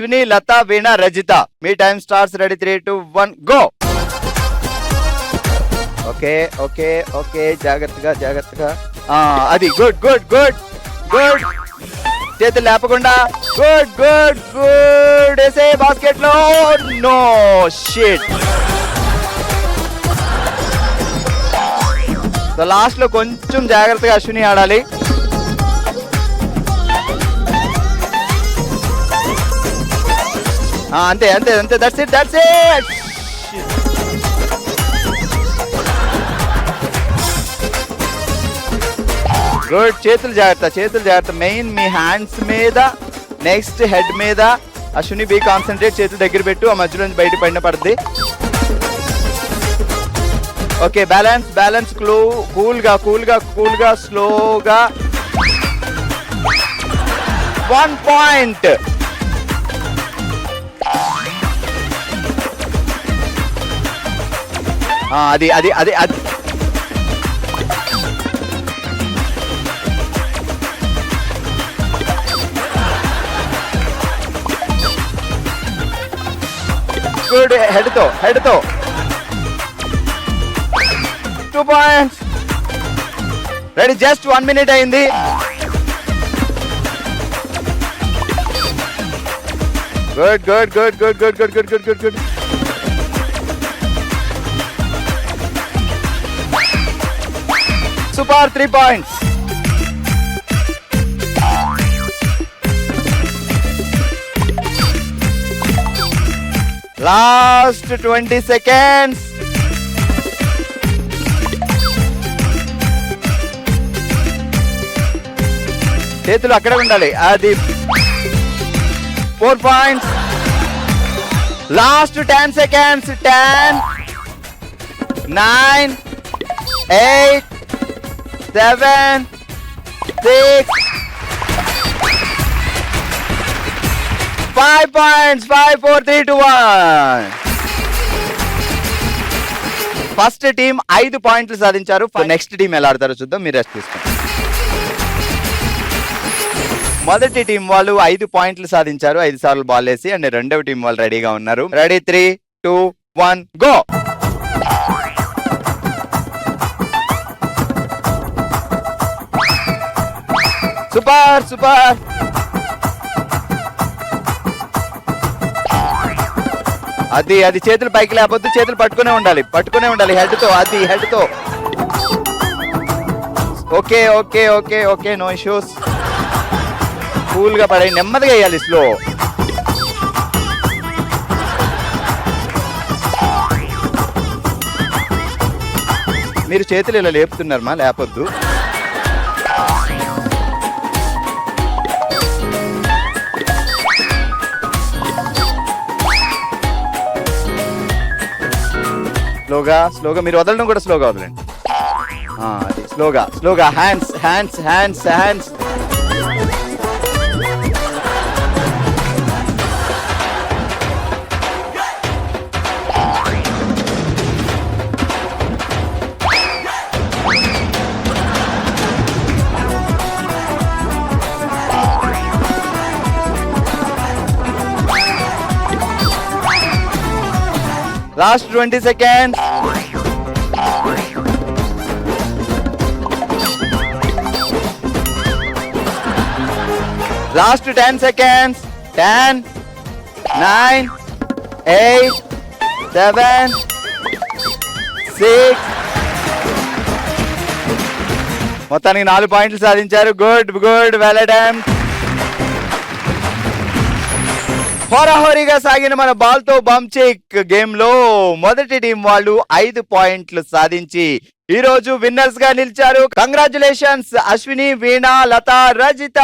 అశ్విని, లత, వీణ, రజిత. మీ time starts. Ready 3, 2, 1 go. Okay okay okay, జాగ్రత్తగా జాగ్రత్తగా. అది గుడ్ గుడ్ గుడ్ గుడ్. చేతులు లేపకుండా. Good good good. వేసే బాస్కెట్ లో. No shit. సో లాస్ట్ లో కొంచెం జాగ్రత్తగా అశ్విని ఆడాలి. అంతే అంతే అంతే. That's it that's it. Good. చేతులు జాగ్రత్త చేతులు జాగ్రత్త. మెయిన్ మీ హ్యాండ్స్ మీద, నెక్స్ట్ హెడ్ మీద. Ashwini be concentrate. చేతులు దగ్గర పెట్టు, ఆ మధ్యలో నుంచి బయట పడిన పడుద్ది. Okay, balance balance. కూల్గా కూల్గా కూల్గా స్లోగా. 1 పాయింట్. అది అది అది అది. గుడ్. హెడ్ తో హెడ్ తో. 2 పాయింట్స్. రెడీ. జస్ట్ 1 మినిట్ అయింది. Good good good good good good good good good good. Super. 3 points. Last 20 seconds. చేతులు అక్కడే ఉండాలి. అది 4 points. Last 10 seconds. 10, 9, 8, 7, 6, 5 points. 5, 4, 3, 2, 1. First team 5 పాయింట్లు సాధించారు. నెక్స్ట్ టీం ఎలా ఆడతారో చూద్దాం. మీరు రెస్ట్ తీసుకోండి. మొదటి టీం వాళ్ళు 5 పాయింట్లు సాధించారు, 5 సార్లు బాల్ వేసి. అండ్ రెండవ టీం వాళ్ళు రెడీగా ఉన్నారు. Ready 3, 2, 1 go. Super super. అది అది. చేతులు పైకి లేకపోతే చేతులు పట్టుకునే ఉండాలి హెడ్ తో. అది హెడ్ తో. Okay okay okay okay, no issues. Cool గా పడాయి. నెమ్మదిగా వేయాలి. స్లో. మీరు చేతులు ఇలా లేపుతున్నారమ్మా, లేపొద్దు. స్లోగా స్లోగా. మీరు వదలడం కూడా స్లోగా వదలండి. అది స్లోగా స్లోగా. Hands hands hands hands. Last 20 seconds. Last 10 seconds. 10, 9, 8, 7, 6. మొత్తానికి 4 పాయింట్లు సాధించారు. Good good. Well done. హోరాహోరీగా సాగిన మన బాల్ తో బంచిక్ గేమ్ లో మొదటి టీం వాళ్ళు 5 పాయింట్లు సాధించి ఈ రోజు విన్నర్స్ గా నిలిచారు. కంగ్రాచులేషన్స్ అశ్విని, వీణ, లత, రజిత.